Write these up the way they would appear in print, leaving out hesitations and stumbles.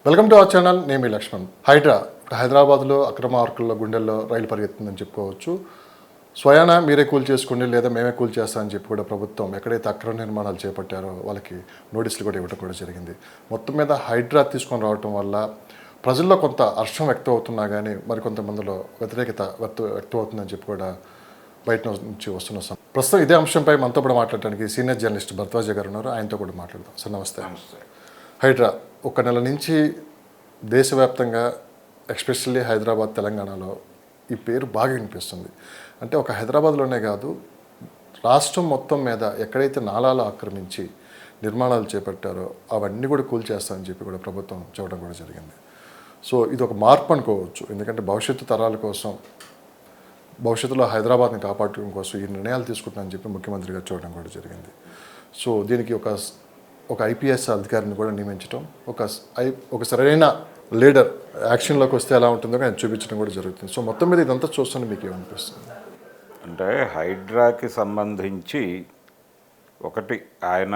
Welcome to our channel. నేను మీ లక్ష్మణ్. హైదరాబాద్లో అక్రమ ఆర్కుల్లో గుండెల్లో రైలు పరిగెత్తుందని చెప్పుకోవచ్చు. స్వయాన మీరే కూల్ చేసుకోండి లేదా మేమే కూల్ చేస్తామని చెప్పి కూడా ప్రభుత్వం ఎక్కడైతే అక్రమ నిర్మాణాలు చేపట్టారో వాళ్ళకి నోటీసులు కూడా ఇవ్వడం కూడా జరిగింది. మొత్తం మీద హైడ్రా తీసుకొని రావటం వల్ల ప్రజల్లో కొంత హర్షం వ్యక్తం అవుతున్నా కానీ మరికొంతమందిలో వ్యతిరేకత వ్యక్తం అవుతుందని చెప్పి కూడా బయట నుంచి వస్తున్న ప్రస్తుతం ఇదే అంశంపై మనతో కూడా మాట్లాడడానికి సీనియర్ జర్నలిస్ట్ భరద్వాజ గారు ఉన్నారు. ఆయనతో కూడా మాట్లాడదాం. సార్ నమస్తే. హైడ్రా ఒక నెల నుంచి దేశవ్యాప్తంగా ఎస్పెషల్లీ హైదరాబాద్ తెలంగాణలో ఈ పేరు బాగా వినిపిస్తుంది. అంటే ఒక హైదరాబాద్లోనే కాదు, రాష్ట్రం మొత్తం మీద ఎక్కడైతే నాలాలు ఆక్రమించి నిర్మాణాలు చేపట్టారో అవన్నీ కూడా కూల్చేస్తామని చెప్పి కూడా ప్రభుత్వం చెప్పడం కూడా జరిగింది. సో ఇది ఒక మార్పు అనుకోవచ్చు. ఎందుకంటే భవిష్యత్తు తరాల కోసం, భవిష్యత్తులో హైదరాబాద్ని కాపాడటం కోసం ఈ నిర్ణయాలు తీసుకుంటామని చెప్పి ముఖ్యమంత్రి గారు చూడడం కూడా జరిగింది. సో దీనికి ఒక ఐపీఎస్ అధికారిని కూడా నియమించడం, ఒక సరైన లీడర్ యాక్షన్లోకి వస్తే ఎలా ఉంటుందో ఆయన చూపించడం కూడా జరుగుతుంది. సో మొత్తం మీద ఇదంతా చూస్తుంటే మీకు ఏమనిపిస్తుంది? అంటే హైడ్రాకి సంబంధించి ఒకటి ఆయన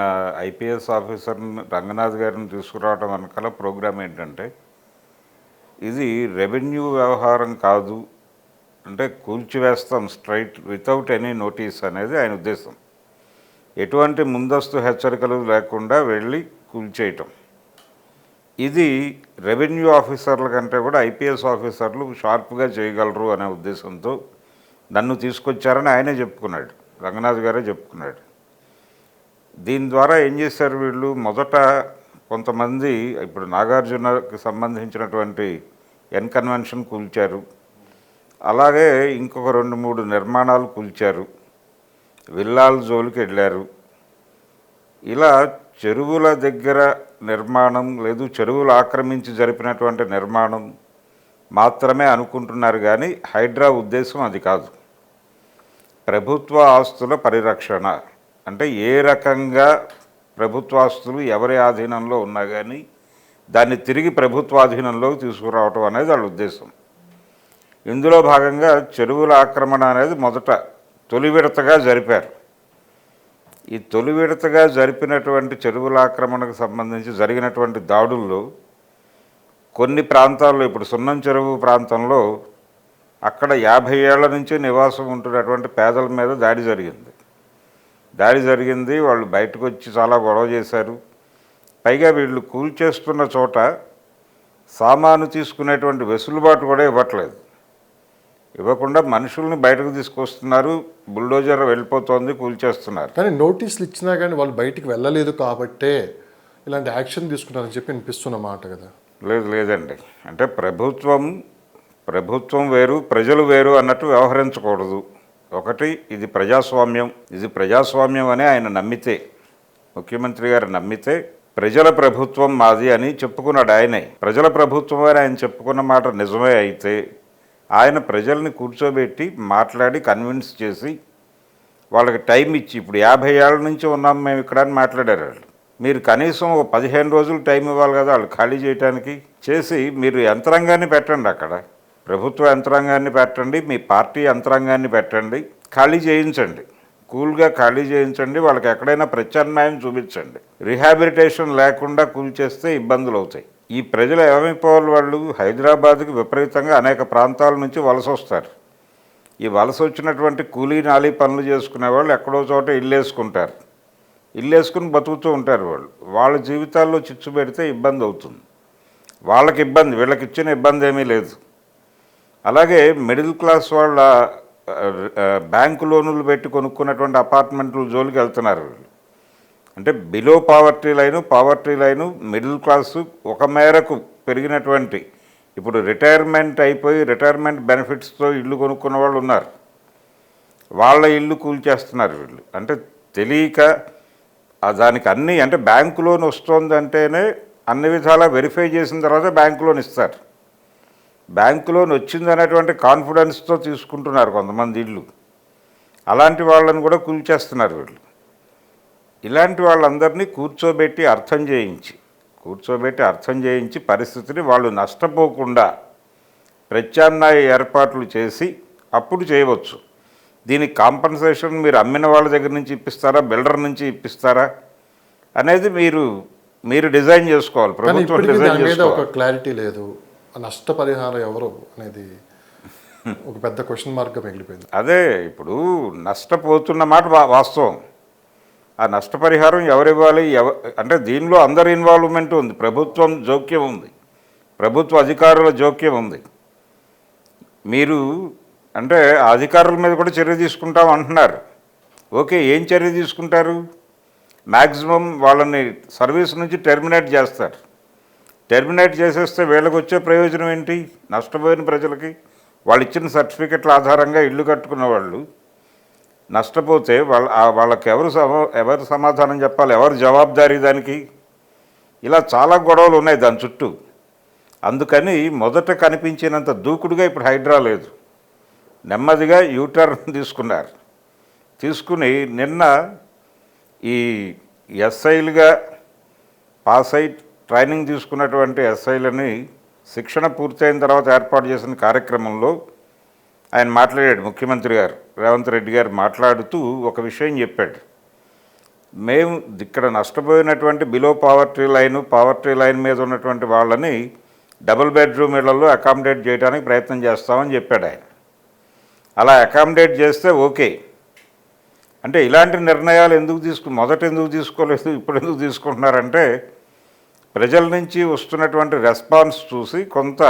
ఐపీఎస్ ఆఫీసర్ని రంగనాథ్ గారిని తీసుకురావడం వెనకాల ప్రోగ్రామ్ ఏంటంటే, ఇది రెవెన్యూ వ్యవహారం కాదు, అంటే కూల్చివేస్తాం స్ట్రైట్ వితౌట్ ఎనీ నోటీస్ అనేది ఆయన ఉద్దేశం. ఎటువంటి ముందస్తు హెచ్చరికలు లేకుండా వెళ్ళి కూల్చేయటం. ఇది రెవెన్యూ ఆఫీసర్ల కంటే కూడా ఐపీఎస్ ఆఫీసర్లు షార్ప్గా చేయగలరు అనే ఉద్దేశంతో నన్ను తీసుకొచ్చారని ఆయనే చెప్పుకున్నాడు, రంగనాథ్ గారే చెప్పుకున్నాడు. దీని ద్వారా ఏం చేశారు వీళ్ళు, మొదట కొంతమంది ఇప్పుడు నాగార్జునకి సంబంధించినటువంటి కన్వెన్షన్ కూల్చారు, అలాగే ఇంకొక 2-3 నిర్మాణాలు కూల్చారు, విల్లాల జోలికి వెళ్ళారు. ఇలా చెరువుల దగ్గర నిర్మాణం లేదు, చెరువులు ఆక్రమించి జరిపినటువంటి నిర్మాణం మాత్రమే అనుకుంటున్నారు. కానీ హైడ్రా ఉద్దేశం అది కాదు. ప్రభుత్వ ఆస్తుల పరిరక్షణ అంటే ఏ రకంగా ప్రభుత్వ ఆస్తులు ఎవరి ఆధీనంలో ఉన్నా కానీ దాన్ని తిరిగి ప్రభుత్వ ఆధీనంలోకి తీసుకురావటం అనేది వాళ్ళ ఉద్దేశం. ఇందులో భాగంగా చెరువుల ఆక్రమణ అనేది మొదట తొలి విడతగా జరిపారు. ఈ తొలి విడతగా జరిపినటువంటి చెరువుల ఆక్రమణకు సంబంధించి జరిగినటువంటి దాడుల్లో కొన్ని ప్రాంతాల్లో, ఇప్పుడు సున్నం చెరువు ప్రాంతంలో అక్కడ 50 ఏళ్ల నుంచి నివాసం ఉంటున్నటువంటి పేదల మీద దాడి జరిగింది. వాళ్ళు బయటకు వచ్చి చాలా గొడవ చేశారు. పైగా వీళ్ళు కూల్చేస్తున్న చోట సామాను తీసుకునేటువంటి వెసులుబాటు కూడా ఇవ్వకుండా మనుషుల్ని బయటకు తీసుకొస్తున్నారు. బుల్డోజర్ వెళ్ళిపోతుంది, కూల్చేస్తున్నారు. కానీ నోటీసులు ఇచ్చినా కానీ వాళ్ళు బయటికి వెళ్ళలేదు కాబట్టే ఇలాంటి యాక్షన్ తీసుకున్నారని చెప్పి అనిపిస్తున్నమాట కదా. లేదండి, అంటే ప్రభుత్వం వేరు, ప్రజలు వేరు అన్నట్టు వ్యవహరించకూడదు. ఒకటి, ఇది ప్రజాస్వామ్యం అని ఆయన నమ్మితే, ముఖ్యమంత్రి గారు నమ్మితే ప్రజల ప్రభుత్వం మాది అని చెప్పుకున్నాడు ఆయనే. ప్రజల ప్రభుత్వం అని ఆయన చెప్పుకున్న మాట నిజమే అయితే ఆయన ప్రజల్ని కూర్చోబెట్టి మాట్లాడి కన్విన్స్ చేసి వాళ్ళకి టైం ఇచ్చి, ఇప్పుడు 50 ఏళ్ళ నుంచి ఉన్నాం మేము ఇక్కడ అని మాట్లాడారు వాళ్ళు. మీరు కనీసం 15 రోజులు టైం ఇవ్వాలి కదా వాళ్ళు ఖాళీ చేయడానికి. చేసి మీరు యంత్రాంగాన్ని పెట్టండి, అక్కడ ప్రభుత్వ యంత్రాంగాన్ని పెట్టండి, మీ పార్టీ యంత్రాంగాన్ని పెట్టండి, ఖాళీ చేయించండి, కూల్గా ఖాళీ చేయించండి, వాళ్ళకి ఎక్కడైనా ప్రత్యామ్నాయం చూపించండి. రిహాబిలిటేషన్ లేకుండా కూల్చేస్తే ఇబ్బందులు అవుతాయి. ఈ ప్రజలు ఏమైపోవాలి, వాళ్ళు హైదరాబాద్కి విపరీతంగా అనేక ప్రాంతాల నుంచి వలస వస్తారు. ఈ వలస వచ్చినటువంటి కూలీ నాలీ పనులు చేసుకునే వాళ్ళు ఎక్కడో చోట ఇల్లేసుకుని బతుకుతూ ఉంటారు. వాళ్ళ జీవితాల్లో చిచ్చు పెడితే ఇబ్బంది అవుతుంది. వాళ్ళకి ఇబ్బంది, వీళ్ళకి ఇచ్చిన ఇబ్బంది ఏమీ లేదు. అలాగే మిడిల్ క్లాస్ వాళ్ళ బ్యాంకు లోనులు పెట్టి కొనుక్కున్నటువంటి అపార్ట్మెంట్ల జోలికి వెళ్తున్నారు వీళ్ళు. అంటే below poverty line middle class ఒక మేరకు పెరిగినటువంటి, ఇప్పుడు రిటైర్మెంట్ అయిపోయి రిటైర్మెంట్ బెనిఫిట్స్తో ఇల్లు కొనుక్కున్న వాళ్ళు ఉన్నారు. వాళ్ళ ఇల్లు కూల్చేస్తున్నారు వీళ్ళు. అంటే తెలియక దానికి అన్నీ, అంటే బ్యాంకు లోన్ వస్తుందంటేనే అన్ని విధాలా వెరిఫై చేసిన తర్వాత బ్యాంకు లోన్ ఇస్తారు. బ్యాంకు లోన్ వచ్చిందనేటువంటి కాన్ఫిడెన్స్తో తీసుకుంటున్నారు కొంతమంది ఇల్లు. అలాంటి వాళ్ళని కూడా కూల్చేస్తున్నారు వీళ్ళు. ఇలాంటి వాళ్ళందరినీ కూర్చోబెట్టి అర్థం చేయించి పరిస్థితిని వాళ్ళు నష్టపోకుండా ప్రత్యామ్నాయ ఏర్పాట్లు చేసి అప్పుడు చేయవచ్చు. దీనికి కాంపన్సేషన్ మీరు అమ్మిన వాళ్ళ దగ్గర నుంచి ఇప్పిస్తారా, బిల్డర్ నుంచి ఇప్పిస్తారా అనేది మీరు మీరు డిజైన్ చేసుకోవాలి, కానీ ప్రభుత్వం ఇప్పటికీ డిజైన్ దాని మీద ఒక చేసుకోవాలి. క్లారిటీ లేదు. ఆ నష్టపరిహారం ఎవరు అనేది ఒక పెద్ద క్వశ్చన్ మార్క్గా మిగిలిపోయింది. అదే ఇప్పుడు నష్టపోతున్న మాట వాస్తవం. ఆ నష్టపరిహారం ఎవరు ఇవ్వాలి? అంటే దీనిలో అందరి ఇన్వాల్వ్మెంట్ ఉంది, ప్రభుత్వం జోక్యం ఉంది, ప్రభుత్వ అధికారుల జోక్యం ఉంది. మీరు అంటే ఆ అధికారుల మీద కూడా చర్య తీసుకుంటాం అంటున్నారు. ఓకే, ఏం చర్య తీసుకుంటారు? మ్యాక్సిమం వాళ్ళని సర్వీస్ నుంచి టెర్మినేట్ చేస్తారు. టెర్మినేట్ చేసేస్తే వీళ్ళకి వచ్చే ప్రయోజనం ఏంటి? నష్టపోయిన ప్రజలకి వాళ్ళు ఇచ్చిన సర్టిఫికెట్ల ఆధారంగా ఇల్లు కట్టుకున్న వాళ్ళు నష్టపోతే వాళ్ళకి ఎవరు సమాధానం చెప్పాలి? ఎవరు జవాబుదారీ దానికి? ఇలా చాలా గొడవలు ఉన్నాయి దాని చుట్టూ. అందుకని మొదట కనిపించినంత దూకుడుగా ఇప్పుడు హైడ్రా లేదు. నెమ్మదిగా యూటర్న్ తీసుకున్నారు. తీసుకుని నిన్న ఈ ఎస్ఐలుగా పాస్ అయి ట్రైనింగ్ తీసుకున్నటువంటి ఎస్ఐలని శిక్షణ పూర్తయిన తర్వాత ఏర్పాటు చేసిన కార్యక్రమంలో ఆయన మాట్లాడాడు. ముఖ్యమంత్రి గారు రేవంత్ రెడ్డి గారు మాట్లాడుతూ ఒక విషయం చెప్పాడు. మేము ఇక్కడ నష్టపోయినటువంటి బిలో పావర్టీ లైన్ మీద ఉన్నటువంటి వాళ్ళని డబుల్ బెడ్రూమ్ ఇళ్లలో అకామిడేట్ చేయడానికి ప్రయత్నం చేస్తామని చెప్పాడు ఆయన. అలా అకామిడేట్ చేస్తే ఓకే. అంటే ఇలాంటి నిర్ణయాలు మొదట ఎందుకు తీసుకోలేదు, ఇప్పుడు ఎందుకు తీసుకుంటున్నారంటే ప్రజల నుంచి వస్తున్నటువంటి రెస్పాన్స్ చూసి కొంత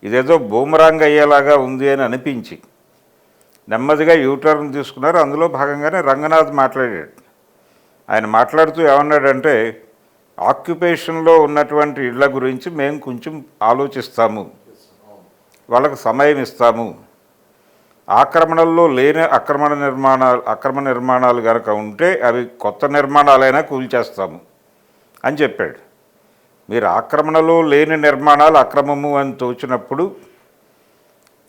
ఇదేదో బూమరాంగ్ అయ్యేలాగా ఉంది అని అనిపించి నెమ్మదిగా యూటర్న్ తీసుకున్నారు. అందులో భాగంగానే రంగనాథ్ మాట్లాడాడు. ఆయన మాట్లాడుతూ ఏమన్నాడంటే ఆక్యుపేషన్లో ఉన్నటువంటి ఇళ్ల గురించి మేము కొంచెం ఆలోచిస్తాము, వాళ్ళకు సమయం ఇస్తాము, ఆక్రమణల్లో లేని అక్రమ నిర్మాణాలు కనుక ఉంటే అవి కొత్త నిర్మాణాలైనా కూల్చేస్తాము అని చెప్పాడు. మీరు ఆక్రమణలో లేని నిర్మాణాలు అక్రమము అని తోచినప్పుడు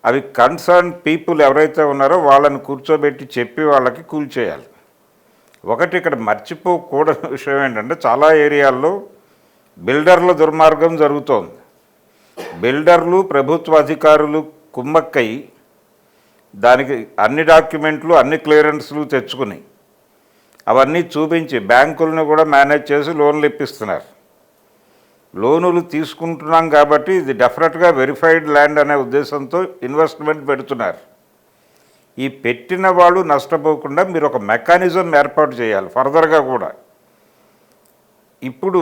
అవి కన్సర్న్ పీపుల్ ఎవరైతే ఉన్నారో వాళ్ళని కూర్చోబెట్టి చెప్పి వాళ్ళకి కూల్చేయాలి. ఒకటి ఇక్కడ మర్చిపోకూడని విషయం ఏంటంటే చాలా ఏరియాల్లో బిల్డర్ల దుర్మార్గం జరుగుతోంది. బిల్డర్లు ప్రభుత్వ అధికారులు కుమ్మక్కై దానికి అన్ని డాక్యుమెంట్లు అన్ని క్లియరెన్స్లు తెచ్చుకుని అవన్నీ చూపించి బ్యాంకులను కూడా మేనేజ్ చేసి లోన్లు ఇప్పిస్తున్నారు. లోనులు తీసుకుంటున్నాం కాబట్టి ఇది డెఫినెట్గా వెరిఫైడ్ ల్యాండ్ అనే ఉద్దేశంతో ఇన్వెస్ట్మెంట్ పెడుతున్నారు. ఈ పెట్టిన వాళ్ళు నష్టపోకుండా మీరు ఒక మెకానిజం ఏర్పాటు చేయాలి ఫర్దర్గా కూడా. ఇప్పుడు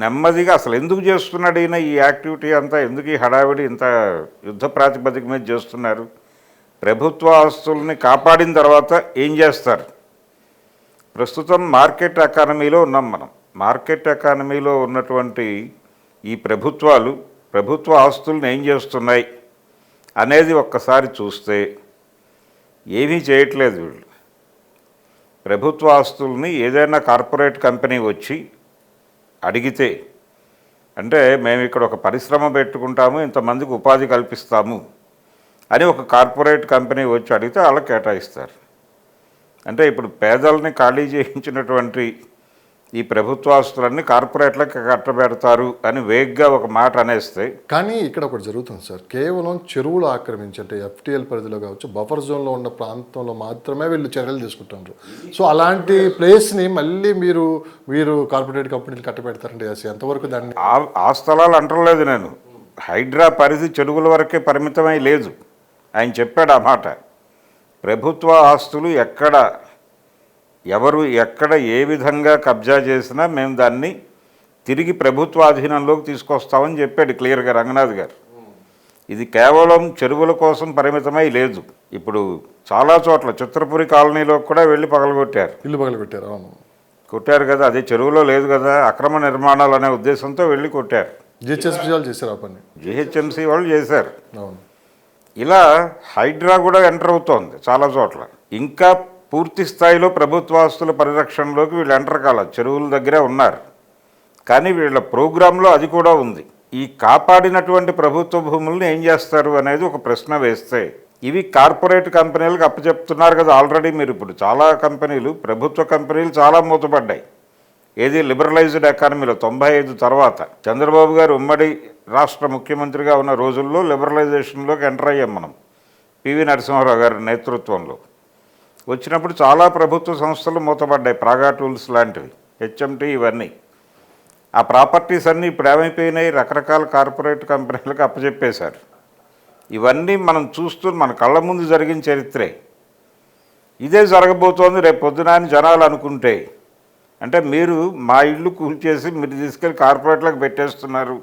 నెమ్మదిగా అసలు ఎందుకు చేస్తున్నాడు ఈయన ఈ యాక్టివిటీ అంతా? ఎందుకు ఈ హడావిడి ఇంత యుద్ధ ప్రాతిపదిక మీద చేస్తున్నారు? ప్రభుత్వ ఆస్తుల్ని కాపాడిన తర్వాత ఏం చేస్తారు? ప్రస్తుతం మార్కెట్ ఎకానమీలో ఉన్నాం మనం. మార్కెట్ ఎకానమీలో ఉన్నటువంటి ఈ ప్రభుత్వాలు ప్రభుత్వ ఆస్తులను ఏం చేస్తున్నాయి అనేది ఒక్కసారి చూస్తే ఏమీ చేయట్లేదు వీళ్ళు. ప్రభుత్వ ఆస్తుల్ని ఏదైనా కార్పొరేట్ కంపెనీ వచ్చి అడిగితే, అంటే మేము ఇక్కడ ఒక పరిశ్రమ పెట్టుకుంటాము, ఇంతమందికి ఉపాధి కల్పిస్తాము అని ఒక కార్పొరేట్ కంపెనీ వచ్చి అడిగితే వాళ్ళకి కేటాయిస్తారు. అంటే ఇప్పుడు పేదల్ని ఖాళీ చేయించినటువంటి ఈ ప్రభుత్వ ఆస్తులన్నీ కార్పొరేట్లకు కట్టబెడతారు అని వేగ్గా ఒక మాట అనేస్తే. కానీ ఇక్కడ ఒకటి జరుగుతుంది సార్, కేవలం చెరువులు ఆక్రమించి అంటే ఎఫ్టీఎల్ పరిధిలో కావచ్చు బఫర్ జోన్లో ఉన్న ప్రాంతంలో మాత్రమే వీళ్ళు చర్యలు తీసుకుంటున్నారు. సో అలాంటి ప్లేస్ని మళ్ళీ మీరు కార్పొరేట్ కంపెనీలు కట్టబెడతారండి. ఎంతవరకు దాన్ని ఆ స్థలాలు అంటలేదు నేను. హైడ్రా పరిధి చెరువుల వరకే పరిమితమై లేదు. ఆయన చెప్పాడు ఆ మాట. ప్రభుత్వ ఆస్తులు ఎవరు ఎక్కడ ఏ విధంగా కబ్జా చేసినా మేము దాన్ని తిరిగి ప్రభుత్వ అధీనంలోకి తీసుకొస్తామని చెప్పాడు క్లియర్గా రంగనాథ్ గారు. ఇది కేవలం చెరువుల కోసం పరిమితమై లేదు. ఇప్పుడు చాలా చోట్ల చిత్రపురి కాలనీలో కూడా వెళ్ళి పగలగొట్టారు, ఇల్లు పగలగొట్టారు. అవును, కొట్టారు కదా. అదే చెరువులో లేదు కదా, అక్రమ నిర్మాణాలు అనే ఉద్దేశంతో వెళ్ళి కొట్టారు. జిహెచ్ఎంసీ వాళ్ళు చేశారు ఆ పని. జిహెచ్ఎంసీ వాళ్ళు చేశారు. అవును. ఇలా హైడ్రా కూడా ఎంటర్ అవుతోంది చాలా చోట్ల. ఇంకా పూర్తి స్థాయిలో ప్రభుత్వ ఆస్తుల పరిరక్షణలోకి వీళ్ళు ఎంటర్ కాలేదు, చెరువుల దగ్గరే ఉన్నారు. కానీ వీళ్ళ ప్రోగ్రాంలో అది కూడా ఉంది. ఈ కాపాడినటువంటి ప్రభుత్వ భూములను ఏం చేస్తారు అనేది ఒక ప్రశ్న వేస్తే, ఇవి కార్పొరేట్ కంపెనీలకు అప్పచెప్తున్నారు కదా ఆల్రెడీ. మీరు ఇప్పుడు చాలా కంపెనీలు, ప్రభుత్వ కంపెనీలు చాలా మూతపడ్డాయి. ఏది లిబరలైజ్డ్ ఎకానమీలో 95 తర్వాత చంద్రబాబు గారు ఉమ్మడి రాష్ట్ర ముఖ్యమంత్రిగా ఉన్న రోజుల్లో లిబరలైజేషన్లోకి ఎంటర్ అయ్యాం మనం. పివి నరసింహారావు గారి నేతృత్వంలో వచ్చినప్పుడు చాలా ప్రభుత్వ సంస్థలు మూతపడ్డాయి, ప్రాగా టూల్స్ లాంటివి, హెచ్ఎంటీ, ఇవన్నీ. ఆ ప్రాపర్టీస్ అన్నీ ఇప్పుడు ఏమైపోయినాయి, రకరకాల కార్పొరేట్ కంపెనీలకు అప్పచెప్పేశారు. ఇవన్నీ మనం చూస్తూ మన కళ్ళ ముందు జరిగిన చరిత్రే. ఇదే జరగబోతోంది రేపు పొద్దున అని జనాలు అనుకుంటే, అంటే మీరు మా ఇల్లు కూల్చేసి మీరు తీసుకెళ్ళి కార్పొరేట్లకు పెట్టేస్తున్నారు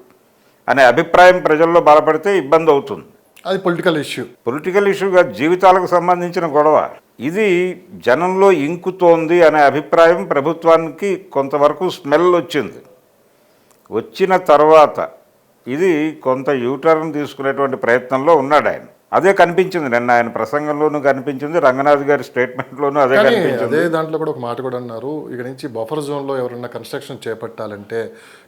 అనే అభిప్రాయం ప్రజల్లో బలపడితే ఇబ్బంది అవుతుంది. అది పొలిటికల్ ఇష్యూ. పొలిటికల్ ఇష్యూగా జీవితాలకు సంబంధించిన గొడవ. ఇది జనంలో ఇంకుతోంది అనే అభిప్రాయం ప్రభుత్వానికి కొంతవరకు స్మెల్ వచ్చింది. వచ్చిన తర్వాత ఇది కొంత యూటర్న్ తీసుకునేటువంటి ప్రయత్నంలో ఉన్నాడు ఆయన. అదే కనిపించింది నిన్న ఆయన ప్రసంగంలోనూ కనిపించింది, రంగనాథ్ గారి స్టేట్మెంట్లోనూ అదే కనిపించింది. అదే దాంట్లో కూడా ఒక మాట కూడా అన్నారు, ఇక నుంచి బఫర్ జోన్లో ఎవరైనా కన్స్ట్రక్షన్ చేపట్టాలంటే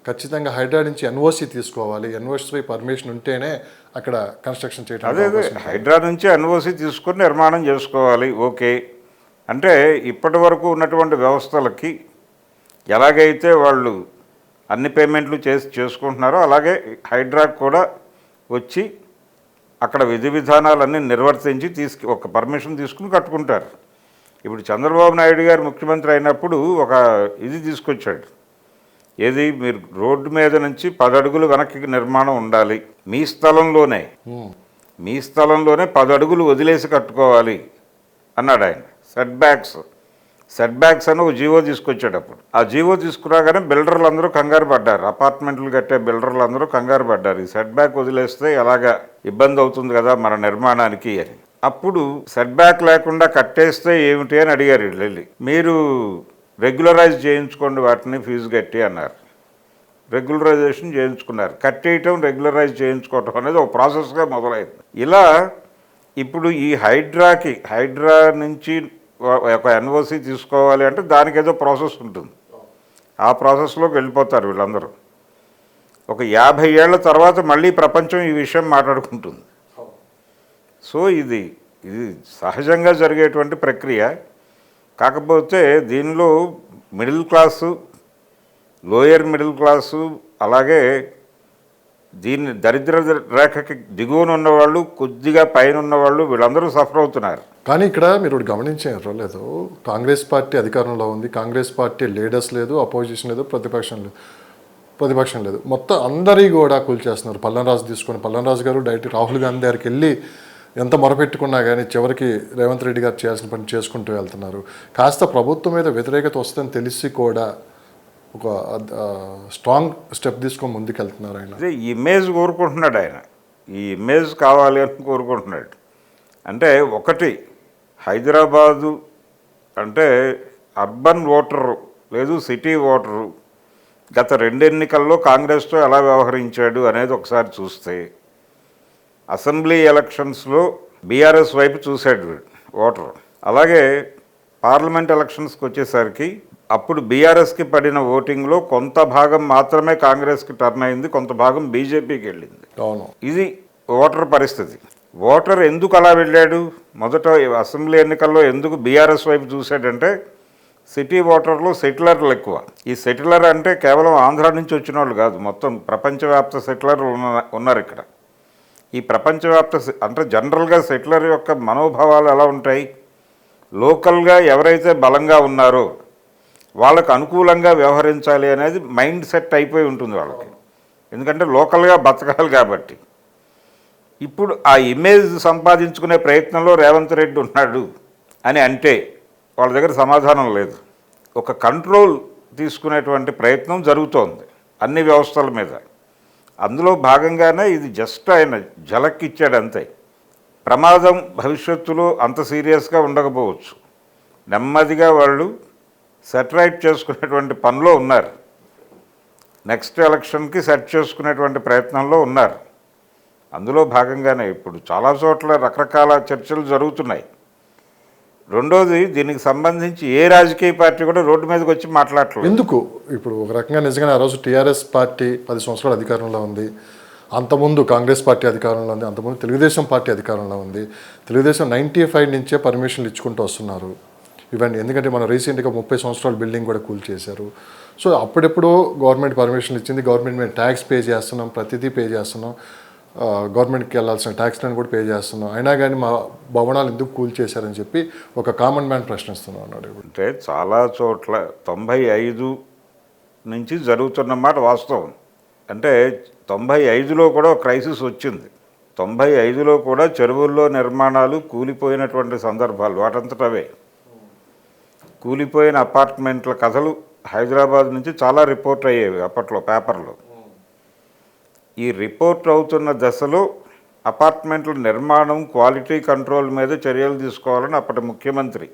ఖచ్చితంగా హైడ్రా నుంచి ఎన్ఓసి తీసుకోవాలి, ఎన్ఓసి పర్మిషన్ ఉంటేనే అక్కడ కన్స్ట్రక్షన్ చేయడం. అదే హైడ్రా నుంచి ఎన్ఓసి తీసుకొని నిర్మాణం చేసుకోవాలి. ఓకే, అంటే ఇప్పటి వరకు ఉన్నటువంటి వ్యవస్థలకి ఎలాగైతే వాళ్ళు అన్ని పేమెంట్లు చేసుకుంటున్నారో అలాగే హైడ్రాకు కూడా వచ్చి అక్కడ విధి విధానాలన్నీ నిర్వర్తించి ఒక పర్మిషన్ తీసుకుని కట్టుకుంటారు. ఇప్పుడు చంద్రబాబు నాయుడు గారు ముఖ్యమంత్రి అయినప్పుడు ఒక ఇది తీసుకొచ్చాడు. ఏది, మీరు రోడ్డు మీద నుంచి 10 అడుగులు వెనక్కి నిర్మాణం ఉండాలి, మీ స్థలంలోనే 10 అడుగులు వదిలేసి కట్టుకోవాలి అన్నాడు ఆయన. సెట్ బ్యాక్స్ అని ఒక జీవో తీసుకొచ్చాడు. అప్పుడు ఆ జీవో తీసుకురాగానే బిల్డర్లు అందరూ కంగారు పడ్డారు, అపార్ట్మెంట్లు కట్టే బిల్డర్లు అందరూ కంగారు పడ్డారు. ఈ సెట్ బ్యాక్ వదిలేస్తే ఎలాగా ఇబ్బంది అవుతుంది కదా మన నిర్మాణానికి అని. అప్పుడు సెట్ బ్యాక్ లేకుండా కట్టేస్తే ఏమిటి అని అడిగారు వీళ్ళు వెళ్ళి. మీరు రెగ్యులరైజ్ చేయించుకోండి వాటిని ఫీజు కట్టి అన్నారు. రెగ్యులరైజేషన్ చేయించుకున్నారు. కట్టేయటం, రెగ్యులరైజ్ చేయించుకోవటం అనేది ఒక ప్రాసెస్గా మొదలైంది. ఇలా ఇప్పుడు ఈ హైడ్రా నుంచి ఒక ఎన్ఓసి తీసుకోవాలి అంటే దానికి ఏదో ప్రాసెస్ ఉంటుంది. ఆ ప్రాసెస్లోకి వెళ్ళిపోతారు వీళ్ళందరూ. ఒక 50 ఏళ్ల తర్వాత మళ్ళీ ప్రపంచం ఈ విషయం మాట్లాడుకుంటుంది. సో ఇది సహజంగా జరిగేటువంటి ప్రక్రియ. కాకపోతే దీనిలో middle class, lower middle class, అలాగే దీన్ని దరిద్ర రేఖకి దిగువన ఉన్నవాళ్ళు, కొద్దిగా పైన ఉన్నవాళ్ళు, వీళ్ళందరూ సఫర్ అవుతున్నారు. కానీ ఇక్కడ మీరు ఒకటి గమనించారో లేదు, కాంగ్రెస్ పార్టీ అధికారంలో ఉంది, కాంగ్రెస్ పార్టీ లీడర్స్ లేదు, అపోజిషన్ లేదు, ప్రతిపక్షం లేదు, మొత్తం అందరి కూడా కూల్చేస్తున్నారు. పల్లనరాజు తీసుకొని, పల్లనరాజు గారు డైరెక్ట్ రాహుల్ గాంధీ దగ్గరికి వెళ్ళి ఎంత మొరపెట్టుకున్నా కానీ చివరికి రేవంత్ రెడ్డి గారు చేయాల్సిన పని చేసుకుంటూ వెళ్తున్నారు. కాస్త ప్రభుత్వం మీద వ్యతిరేకత వస్తుందని తెలిసి కూడా ఒక స్ట్రాంగ్ స్టెప్ తీసుకొని ముందుకు వెళ్తున్నారు ఆయన. అదే ఇమేజ్ కోరుకుంటున్నాడు ఆయన, ఈ ఇమేజ్ కావాలి అని కోరుకుంటున్నాడు. అంటే ఒకటి, హైదరాబాదు అంటే అర్బన్ ఓటరు లేదు సిటీ ఓటరు గత 2 ఎన్నికల్లో కాంగ్రెస్తో ఎలా వ్యవహరించాడు అనేది ఒకసారి చూస్తే, అసెంబ్లీ ఎలక్షన్స్లో బీఆర్ఎస్ వైపు చూశాడు ఓటరు. అలాగే పార్లమెంట్ ఎలక్షన్స్కి వచ్చేసరికి అప్పుడు బీఆర్ఎస్కి పడిన ఓటింగ్లో కొంత భాగం మాత్రమే కాంగ్రెస్కి టర్న్ అయింది, కొంత భాగం బీజేపీకి వెళ్ళింది. ఇది ఓటర్ పరిస్థితి. ఓటర్ ఎందుకు అలా వెళ్ళాడు? మొదట అసెంబ్లీ ఎన్నికల్లో ఎందుకు బీఆర్ఎస్ వైపు చూశాడంటే, సిటీ ఓటర్లు సెటిలర్లు ఎక్కువ. ఈ సెటిలర్ అంటే కేవలం ఆంధ్ర నుంచి వచ్చిన వాళ్ళు కాదు, మొత్తం ప్రపంచవ్యాప్త సెటిలర్లు ఉన్నారు ఇక్కడ. ఈ ప్రపంచవ్యాప్త అంటే జనరల్గా సెటిలర్ యొక్క మనోభావాలు ఎలా ఉంటాయి, లోకల్గా ఎవరైతే బలంగా ఉన్నారో వాళ్ళకు అనుకూలంగా వ్యవహరించాలి అనేది మైండ్ సెట్ అయిపోయి ఉంటుంది వాళ్ళకి, ఎందుకంటే లోకల్గా బతకాలి కాబట్టి. ఇప్పుడు ఆ ఇమేజ్ సంపాదించుకునే ప్రయత్నంలో రేవంత్ రెడ్డి ఉన్నాడు అని అంటే వాళ్ళ దగ్గర సమాధానం లేదు. ఒక కంట్రోల్ తీసుకునేటువంటి ప్రయత్నం జరుగుతోంది అన్ని వ్యవస్థల మీద. అందులో భాగంగానే ఇది జస్ట్ ఆయన ఝలక్కిచ్చాడు అంతే. ప్రమాదం భవిష్యత్తులో అంత సీరియస్గా ఉండకపోవచ్చు, నెమ్మదిగా వాళ్ళు సెటరైట్ చేసుకునేటువంటి పనిలో ఉన్నారు, నెక్స్ట్ ఎలక్షన్కి సెట్ చేసుకునేటువంటి ప్రయత్నంలో ఉన్నారు. అందులో భాగంగానే ఇప్పుడు చాలా చోట్ల రకరకాల చర్చలు జరుగుతున్నాయి. రెండోది, దీనికి సంబంధించి ఏ రాజకీయ పార్టీ కూడా రోడ్డు మీదకి వచ్చి మాట్లాడలేదు. ఎందుకు? ఇప్పుడు ఒక రకంగా నిజంగా ఆ రోజు టీఆర్ఎస్ పార్టీ 10 సంవత్సరాలు అధికారంలో ఉంది, అంతకుముందు కాంగ్రెస్ పార్టీ అధికారంలో ఉంది, అంతకుముందు తెలుగుదేశం పార్టీ అధికారంలో ఉంది. తెలుగుదేశం 95 నుంచే పర్మిషన్లు ఇచ్చుకుంటూ వస్తున్నారు ఇవన్నీ. ఎందుకంటే మనం రీసెంట్గా 30 సంవత్సరాల బిల్డింగ్ కూడా కూల్చేశారు. సో అప్పుడెప్పుడు గవర్నమెంట్ పర్మిషన్ ఇచ్చింది, గవర్నమెంట్ మేము ట్యాక్స్ పే చేస్తున్నాం, ప్రతిదీ పే చేస్తున్నాం, గవర్నమెంట్కి వెళ్ళాల్సిన ట్యాక్స్లను కూడా పే చేస్తున్నాం, అయినా కానీ మా భవనాలు ఎందుకు కూల్చేశారని చెప్పి ఒక కామన్ మ్యాన్ ప్రశ్నిస్తున్నాం అన్నాడు. అంటే చాలా చోట్ల 95 నుంచి జరుగుతున్నమాట వాస్తవం. అంటే 95లో కూడా ఒక క్రైసిస్ వచ్చింది. 95లో కూడా చెరువుల్లో నిర్మాణాలు కూలిపోయినటువంటి సందర్భాలు వాటంతటవే. కూలిపోయిన అపార్ట్మెంట్ల కథలు హైదరాబాద్ నుంచి చాలా రిపోర్ట్ అయ్యేవి అప్పట్లో పేపర్లో. ఈ రిపోర్ట్ అవుతున్న దశలో అపార్ట్మెంట్ల నిర్మాణం క్వాలిటీ కంట్రోల్ మీద చర్యలు తీసుకోవాలని అప్పటి ముఖ్యమంత్రి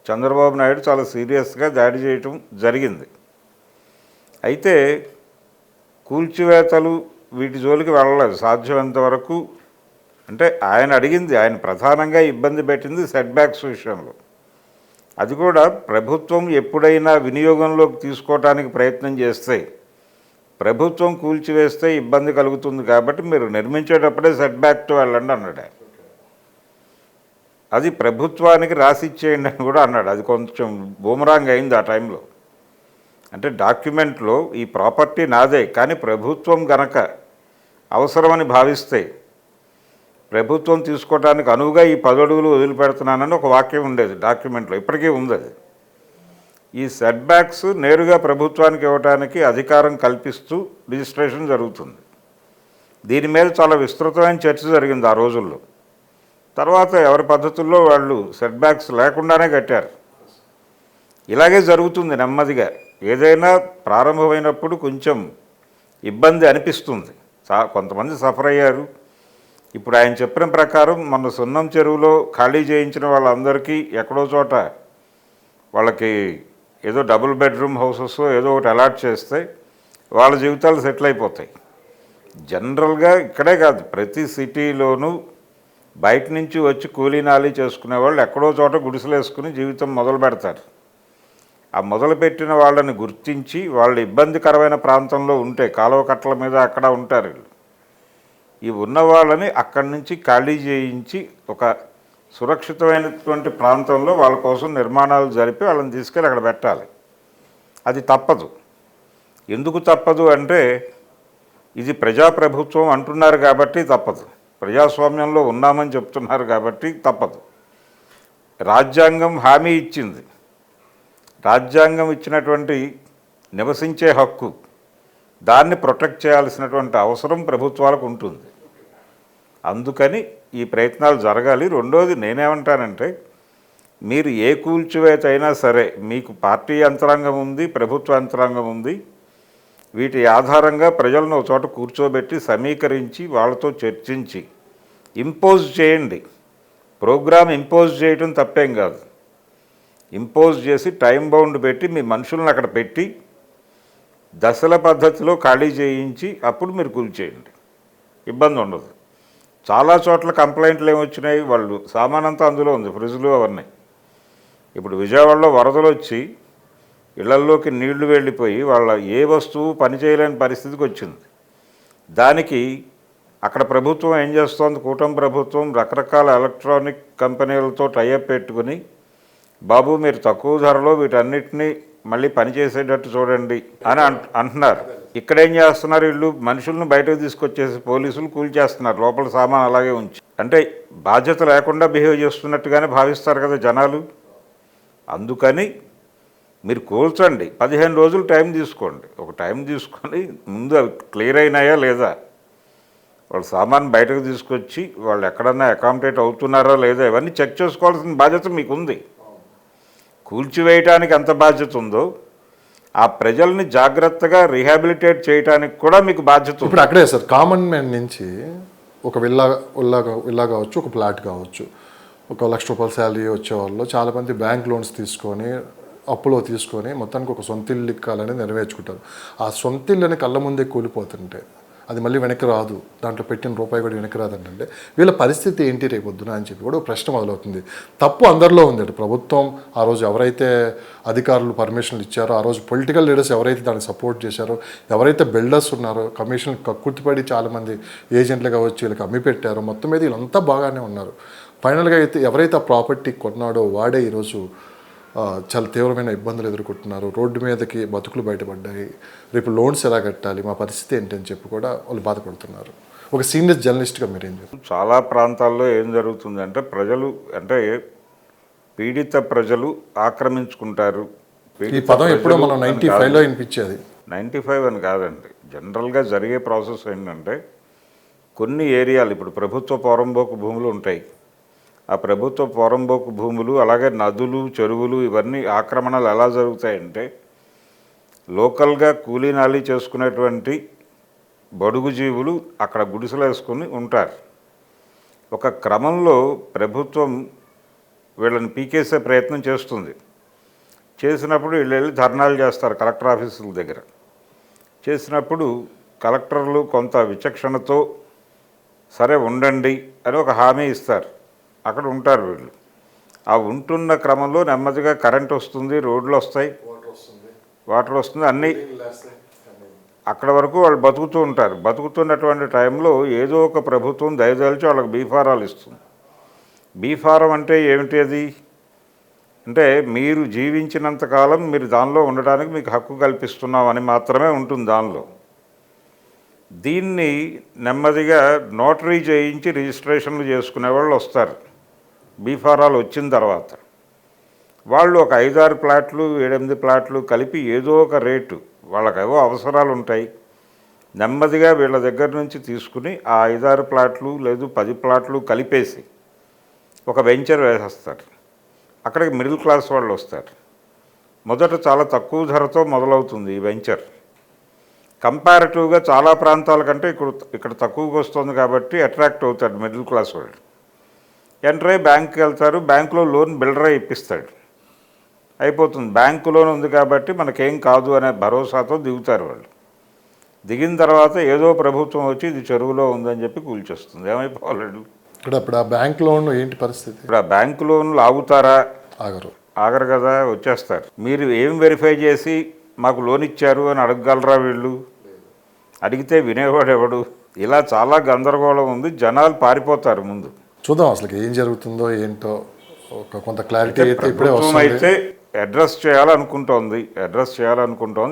చంద్రబాబు నాయుడు చాలా సీరియస్గా దాడి చేయటం జరిగింది. అయితే కూల్చివేతలు వీటి జోలికి వెళ్ళలేదు సాధ్యమైనంత వరకు. అంటే ఆయన ప్రధానంగా ఇబ్బంది పెట్టింది సెట్ బ్యాక్స్ విషయంలో. అది కూడా ప్రభుత్వం ఎప్పుడైనా వినియోగంలోకి తీసుకోవడానికి ప్రయత్నం చేస్తే ప్రభుత్వం కూల్చివేస్తే ఇబ్బంది కలుగుతుంది కాబట్టి మీరు నిర్మించేటప్పుడే సెట్ బ్యాక్తో వెళ్ళండి అన్నాడు. అది ప్రభుత్వానికి రాసిచ్చేయండి అని కూడా అన్నాడు. అది కొంచెం బూమరాంగ్ అయింది ఆ టైంలో. అంటే డాక్యుమెంట్లో ఈ ప్రాపర్టీ నాదే, కానీ ప్రభుత్వం గనక అవసరమని భావిస్తే ప్రభుత్వం తీసుకోవడానికి అనువుగా ఈ 10 అడుగులు వదిలిపెడుతున్నానని ఒక వాక్యం ఉండేది డాక్యుమెంట్లో, ఇప్పటికీ ఉంది అది. ఈ సెట్ బ్యాక్స్ నేరుగా ప్రభుత్వానికి ఇవ్వడానికి అధికారం కల్పిస్తూ రిజిస్ట్రేషన్ జరుగుతుంది. దీని మీద చాలా విస్తృతమైన చర్చ జరిగింది ఆ రోజుల్లో. తర్వాత ఎవరి పద్ధతుల్లో వాళ్ళు సెట్ బ్యాక్స్ లేకుండానే కట్టారు. ఇలాగే జరుగుతుంది నెమ్మదిగా. ఏదైనా ప్రారంభమైనప్పుడు కొంచెం ఇబ్బంది అనిపిస్తుంది, కొంతమంది సఫర్ అయ్యారు. ఇప్పుడు ఆయన చెప్పిన ప్రకారం మన సున్నం చెరువులో ఖాళీ చేయించిన వాళ్ళందరికీ ఎక్కడో చోట వాళ్ళకి ఏదో డబుల్ బెడ్రూమ్ హౌసెస్ ఏదో ఒకటి అలాట్ చేస్తే వాళ్ళ జీవితాలు సెటిల్ అయిపోతాయి. జనరల్గా ఇక్కడే కాదు, ప్రతి సిటీలోనూ బయట నుంచి వచ్చి కూలీనాలి చేసుకునే వాళ్ళు ఎక్కడో చోట గుడిసెలు వేసుకుని జీవితం మొదలు పెడతారు. ఆ మొదలుపెట్టిన వాళ్ళని గుర్తించి వాళ్ళు ఇబ్బందికరమైన ప్రాంతంలో ఉంటే కాలువ కట్టల మీద అక్కడ ఉంటారు. ఈ ఉన్న వాళ్ళని అక్కడి నుంచి ఖాళీ చేయించి ఒక సురక్షితమైనటువంటి ప్రాంతంలో వాళ్ళ కోసం నిర్మాణాలు జరిపి వాళ్ళని తీసుకెళ్ళి అక్కడ పెట్టాలి. అది తప్పదు. ఎందుకు తప్పదు అంటే ఇది ప్రజాప్రభుత్వం అంటున్నారు కాబట్టి తప్పదు, ప్రజాస్వామ్యంలో ఉన్నామని చెప్తున్నారు కాబట్టి తప్పదు. రాజ్యాంగం హామీ ఇచ్చింది. రాజ్యాంగం ఇచ్చినటువంటి నివసించే హక్కు, దాన్ని ప్రొటెక్ట్ చేయాల్సినటువంటి అవసరం ప్రభుత్వాలకు ఉంటుంది. అందుకని ఈ ప్రయత్నాలు జరగాలి. రెండోది నేనేమంటానంటే, మీరు ఏ కూల్చివేత అయినా సరే మీకు పార్టీ యంత్రాంగం ఉంది, ప్రభుత్వ యంత్రాంగం ఉంది. వీటి ఆధారంగా ప్రజలను ఒక చోట కూర్చోబెట్టి సమీకరించి వాళ్ళతో చర్చించి ఇంపోజ్ చేయండి. ప్రోగ్రామ్ ఇంపోజ్ చేయడం తప్పేం కాదు. ఇంపోజ్ చేసి టైం బౌండ్ పెట్టి మీ మనుషులను అక్కడ పెట్టి దశల పద్ధతిలో ఖాళీ చేయించి అప్పుడు మీరు కూల్చేయండి, ఇబ్బంది ఉండదు. చాలా చోట్ల కంప్లైంట్లు ఏమొచ్చినాయి, వాళ్ళు సామానంతా అందులో ఉంది, ఫ్రిడ్జ్లు అవన్నీ. ఇప్పుడు విజయవాడలో వరదలు వచ్చి ఇళ్లల్లోకి నీళ్లు వెళ్ళిపోయి వాళ్ళ ఏ వస్తువు పనిచేయలేని పరిస్థితికి వచ్చింది. దానికి అక్కడ ప్రభుత్వం ఏం చేస్తోంది, కూటమి ప్రభుత్వం రకరకాల ఎలక్ట్రానిక్ కంపెనీలతో టైఅప్ పెట్టుకుని, బాబు మీరు తక్కువ ధరలో వీటన్నిటినీ మళ్ళీ పనిచేసేటట్టు చూడండి అని అంటున్నారు. ఇక్కడేం చేస్తున్నారు, వీళ్ళు మనుషులను బయటకు తీసుకొచ్చేసి పోలీసులు కూల్చేస్తున్నారు, లోపల సామాన్ అలాగే ఉంచి. అంటే బాధ్యత లేకుండా బిహేవ్ చేస్తున్నట్టుగానే భావిస్తారు కదా జనాలు. అందుకని మీరు కూల్చండి, 15 రోజులు టైం తీసుకోండి. ఒక టైం తీసుకొని ముందు అవి క్లియర్ అయినాయా లేదా, వాళ్ళ సామాన్ బయటకు తీసుకొచ్చి వాళ్ళు ఎక్కడన్నా అకామిడేట్ అవుతున్నారా లేదా ఇవన్నీ చెక్ చేసుకోవాల్సిన బాధ్యత మీకుంది. కూల్చివేయటానికి ఎంత బాధ్యత ఉందో ఆ ప్రజల్ని జాగ్రత్తగా రీహాబిలిటేట్ చేయడానికి కూడా మీకు బాధ్యత ఉంది. ఇప్పుడు అక్కడే సార్ కామన్ మ్యాన్ నుంచి ఒక విల్లా కావచ్చు, ఒక ప్లాట్ కావచ్చు, ఒక ₹1,00,000 శాలరీ వచ్చేవాళ్ళు చాలామంది బ్యాంక్ లోన్స్ తీసుకొని అప్పులో తీసుకొని మొత్తానికి ఒక సొంత ఇల్లు ఇక్కాలని నెరవేర్చుకుంటారు. ఆ సొంత ఇల్లుని కళ్ళ ముందే కూలిపోతుంటే అది మళ్ళీ వెనక్కి రాదు, దాంట్లో పెట్టిన రూపాయి కూడా వెనక్కి రాదంటే వీళ్ళ పరిస్థితి ఏంటి రేపొద్దున అని చెప్పి కూడా ప్రశ్న మొదలవుతుంది. తప్పు అందరిలో ఉంది. ప్రభుత్వం ఆ రోజు ఎవరైతే అధికారులు పర్మిషన్లు ఇచ్చారో, ఆ రోజు పొలిటికల్ లీడర్స్ ఎవరైతే దాన్ని సపోర్ట్ చేశారో, ఎవరైతే బిల్డర్స్ ఉన్నారో, కమిషన్ కక్కుర్తిపడి చాలామంది ఏజెంట్లుగా వచ్చి వీళ్ళకి అమ్మి పెట్టారో, మొత్తం మీద వీళ్ళంతా బాగానే ఉన్నారు. ఫైనల్గా అయితే ఎవరైతే ఆ ప్రాపర్టీ కొన్నాడో వాడే ఈరోజు చాలా తీవ్రమైన ఇబ్బందులు ఎదుర్కొంటున్నారు. రోడ్డు మీదకి బతుకులు బయటపడ్డాయి. రేపు లోన్స్ ఎలా కట్టాలి, మా పరిస్థితి ఏంటి అని చెప్పి కూడా వాళ్ళు బాధపడుతున్నారు. ఒక సీనియర్ జర్నలిస్ట్గా మీరేం చెప్తారు? చాలా ప్రాంతాల్లో ఏం జరుగుతుందంటే ప్రజలు అంటే పీడిత ప్రజలు ఆక్రమించుకుంటారు, ఈ పదం ఎప్పుడో మనం 95లో వినిపించేది. 95 అని కాదండి. జనరల్గా జరిగే ప్రాసెస్ ఏంటంటే కొన్ని ఏరియాలు ఇప్పుడు ప్రభుత్వ పోరంబోకు భూములు ఉంటాయి. ఆ ప్రభుత్వ పోరంబోకు భూములు అలాగే నదులు, చెరువులు ఇవన్నీ ఆక్రమణలు ఎలా జరుగుతాయంటే లోకల్గా కూలీ నాలీ చేసుకునేటువంటి బడుగు జీవులు అక్కడ గుడిసెలు వేసుకుని ఉంటారు. ఒక క్రమంలో ప్రభుత్వం వీళ్ళని పీకేసే ప్రయత్నం చేస్తుంది. చేసినప్పుడు వీళ్ళు వెళ్ళి ధర్నాలు చేస్తారు కలెక్టర్ ఆఫీసుల దగ్గర. చేసినప్పుడు కలెక్టర్లు కొంత విచక్షణతో సరే ఉండండి అని ఒక హామీ ఇస్తారు. అక్కడ ఉంటారు వీళ్ళు. ఆ ఉంటున్న క్రమంలో నెమ్మదిగా కరెంట్ వస్తుంది, రోడ్లు వస్తాయి, వాటర్ వస్తుంది, అన్నీ అక్కడ వరకు వాళ్ళు బతుకుతూ ఉంటారు. బతుకుతున్నటువంటి టైంలో ఏదో ఒక ప్రభుత్వం దయదలిచి వాళ్ళకి బీఫారాలు ఇస్తుంది. బీఫారం అంటే ఏమిటి? అది అంటే మీరు జీవించినంతకాలం మీరు దానిలో ఉండడానికి మీకు హక్కు కల్పిస్తున్నామని మాత్రమే ఉంటుంది దానిలో. దీన్ని నెమ్మదిగా నోటరీ చేయించి రిజిస్ట్రేషన్లు చేసుకునే వాళ్ళు వస్తారు. బీఫారాలు వచ్చిన తర్వాత వాళ్ళు ఒక 5-6 ప్లాట్లు 7-8 ప్లాట్లు కలిపి ఏదో ఒక రేటు, వాళ్ళకేవో అవసరాలు ఉంటాయి, నెమ్మదిగా వీళ్ళ దగ్గర నుంచి తీసుకుని ఆ 5-6 ప్లాట్లు లేదు 10 ప్లాట్లు కలిపేసి ఒక వెంచర్ వేసేస్తారు. అక్కడికి మిడిల్ క్లాస్ వాళ్ళు వస్తారు. మొదట చాలా తక్కువ ధరతో మొదలవుతుంది ఈ వెంచర్. కంపారిటివ్గా చాలా ప్రాంతాల కంటే ఇక్కడ తక్కువగా వస్తుంది కాబట్టి అట్రాక్ట్ అవుతాడు మిడిల్ క్లాస్ వాళ్ళు. ఎంటర్ అయ్యి బ్యాంక్కి వెళ్తారు. బ్యాంకులో లోన్ బిల్డరే ఇప్పిస్తాడు, అయిపోతుంది. బ్యాంకు లోన్ ఉంది కాబట్టి మనకేం కాదు అనే భరోసాతో దిగుతారు వాళ్ళు. దిగిన తర్వాత ఏదో ప్రభుత్వం వచ్చి ఇది చెరువులో ఉందని చెప్పి కూల్చేస్తుంది. ఏమైపోవాలి? ఇప్పుడు ఆ బ్యాంక్ లోన్ ఏంటి పరిస్థితి? ఇప్పుడు ఆ బ్యాంకు లోన్లు ఆగుతారా? ఆగరు కదా, వచ్చేస్తారు. మీరు ఏం వెరిఫై చేసి మాకు లోన్ ఇచ్చారు అని అడగగలరా వీళ్ళు? అడిగితే వినేవాడు ఎవడు? ఇలా చాలా గందరగోళం ఉంది. జనాలు పారిపోతారు. ముందు చూద్దాం అసలు ఏం జరుగుతుందో ఏంటో కొంత క్లారిటీ అయితే ఇప్పుడే వస్తుంది. అయితే అడ్రస్ చేయాలనుకుంటోంది.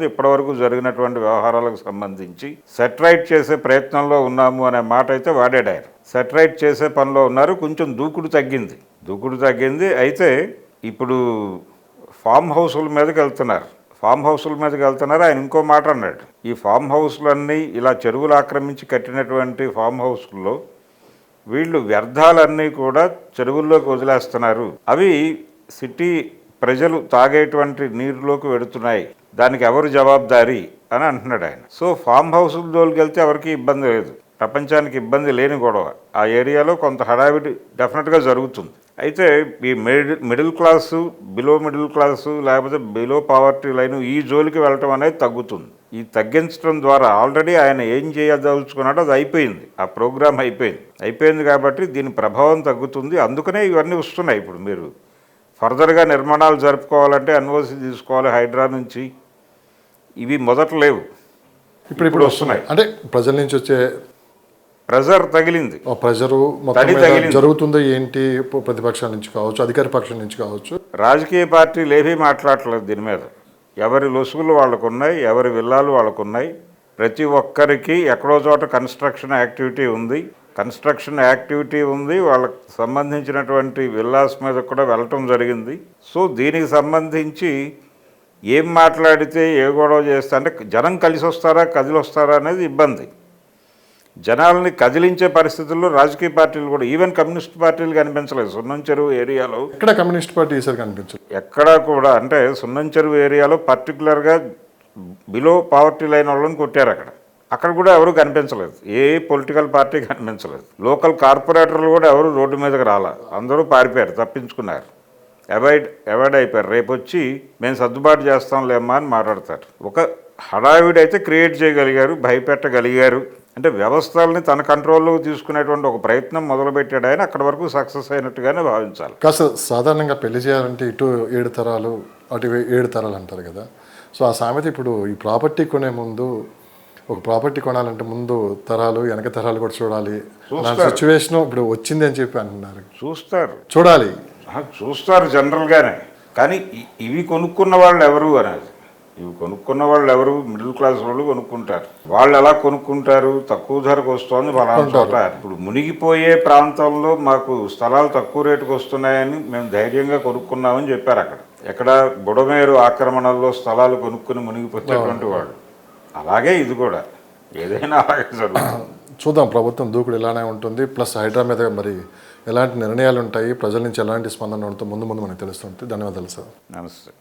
ఇప్పటివరకు జరిగినటువంటి వ్యవహారాలకు సంబంధించి సెటరైట్ చేసే ప్రయత్నంలో ఉన్నాము అనే మాట అయితే వాడాడు ఆయన. సెటరైట్ చేసే పనిలో ఉన్నారు. కొంచెం దూకుడు తగ్గింది. అయితే ఇప్పుడు ఫామ్ హౌసుల మీదకి వెళ్తున్నారు. ఆయన ఇంకో మాట అన్నాడు. ఈ ఫామ్ హౌస్లన్నీ ఇలా చెరువులు ఆక్రమించి కట్టినటువంటి ఫామ్ హౌస్లో వీళ్ళు వ్యర్థాలన్నీ కూడా చెరువుల్లోకి వదిలేస్తున్నారు. అవి సిటీ ప్రజలు తాగేటువంటి నీరులోకి వెడుతున్నాయి. దానికి ఎవరు జవాబుదారీ అని అంటున్నాడు ఆయన. సో ఫామ్ హౌసుల జోలికి వెళ్తే ఎవరికి ఇబ్బంది లేదు. ప్రపంచానికి ఇబ్బంది లేని గొడవ. ఆ ఏరియాలో కొంత హడావిడి డెఫినెట్గా జరుగుతుంది. అయితే ఈ middle class, below middle class లేకపోతే బిలో పావర్టీ లైన్ ఈ జోలికి వెళ్ళటం అనేది తగ్గుతుంది. ఈ తగ్గించడం ద్వారా ఆల్రెడీ ఆయన ఏం చేయదలుచుకున్నాడో అది అయిపోయింది. ఆ ప్రోగ్రామ్ అయిపోయింది కాబట్టి దీని ప్రభావం తగ్గుతుంది. అందుకనే ఇవన్నీ వస్తున్నాయి. ఇప్పుడు మీరు ఫర్దర్గా నిర్మాణాలు జరుపుకోవాలంటే ఎన్ఓసి తీసుకోవాలి హైడ్రా నుంచి. ఇవి మొదట లేవు, ఇప్పుడు వస్తున్నాయి. అంటే ప్రజల నుంచి వచ్చే ప్రెజర్ తగిలింది. ప్రెజరు జరుగుతుందో ఏంటి? ప్రతిపక్షాల నుంచి కావచ్చు, అధికార పక్షం నుంచి కావచ్చు. రాజకీయ పార్టీలు ఏవీ మాట్లాడలేదు దీని మీద. ఎవరి లొసుగులు వాళ్ళకున్నాయి, ఎవరి విల్లాలు వాళ్ళకున్నాయి. ప్రతి ఒక్కరికి ఎక్కడో చోట కన్స్ట్రక్షన్ యాక్టివిటీ ఉంది. వాళ్ళకి సంబంధించినటువంటి విల్లాస్ మీద కూడా వెళ్ళటం జరిగింది. సో దీనికి సంబంధించి ఏం మాట్లాడితే ఏ గొడవ చేస్తే అంటే జనం కలిసి వస్తారా కదిలొస్తారా అనేది ఇబ్బంది. జనాలని కదిలించే పరిస్థితుల్లో రాజకీయ పార్టీలు కూడా, ఈవెన్ కమ్యూనిస్ట్ పార్టీలు కనిపించలేదు. సున్నం చెరువు ఏరియాలో ఎక్కడ కమ్యూనిస్ట్ పార్టీ కనిపించలేదు. ఎక్కడా కూడా. అంటే సున్నం చెరువు ఏరియాలో పర్టికులర్గా బిలో పావర్టీ లైన్ వాళ్ళని కొట్టారు. అక్కడ కూడా ఎవరు కనిపించలేదు. ఏ పొలిటికల్ పార్టీ కనిపించలేదు. లోకల్ కార్పొరేటర్లు కూడా ఎవరు రోడ్డు మీదకి రాలా. అందరూ పారిపోయారు, తప్పించుకున్నారు, అవాయిడ్ అయిపోయారు. రేపు వచ్చి మేము సర్దుబాటు చేస్తాంలేమ్మా అని మాట్లాడతారు. ఒక హడావిడి అయితే క్రియేట్ చేయగలిగారు, భయపెట్టగలిగారు. అంటే వ్యవస్థల్ని తన కంట్రోల్లో తీసుకునేటువంటి ఒక ప్రయత్నం మొదలుపెట్టాడు ఆయన. అక్కడ వరకు సక్సెస్ అయినట్టుగానే భావించాలి. కాస్త సాధారణంగా పెళ్లి చేయాలంటే ఇటు 7 తరాలు అటు 7 తరాలు అంటారు కదా. సో ఆ సామెత ఇప్పుడు ఈ ప్రాపర్టీ కొనే ముందు, ఒక ప్రాపర్టీ కొనాలంటే ముందు తరాలు వెనక తరాలు కూడా చూడాలి. సిచ్యువేషన్ ఇప్పుడు వచ్చింది అని చెప్పి అంటున్నారు. చూస్తారు జనరల్గానే. కానీ ఇవి కొనుక్కున్న వాళ్ళు ఎవరు అనేది, మిడిల్ క్లాస్ వాళ్ళు కొనుక్కుంటారు. వాళ్ళు ఎలా కొనుక్కుంటారు? తక్కువ ధరకు వస్తుంది ఫలానా చోట. ఇప్పుడు మునిగిపోయే ప్రాంతంలో మాకు స్థలాలు తక్కువ రేటుకు వస్తున్నాయని మేము ధైర్యంగా కొనుక్కున్నామని చెప్పారు. అక్కడ ఎక్కడ బుడమేరు ఆక్రమణల్లో స్థలాలు కొనుక్కుని మునిగిపోయేటువంటి వాడు. అలాగే ఇది కూడా ఏదైనా అలాగే జరుగుతుంది. చూద్దాం, ప్రభుత్వం దూకుడు ఇలానే ఉంటుంది. ప్లస్ హైడ్రా మీద మరి ఎలాంటి నిర్ణయాలు ఉంటాయి, ప్రజల నుంచి ఎలాంటి స్పందన ఉంటుందో ముందు ముందు మనకు తెలుస్తుంది. ధన్యవాదాలు సార్. నమస్తే.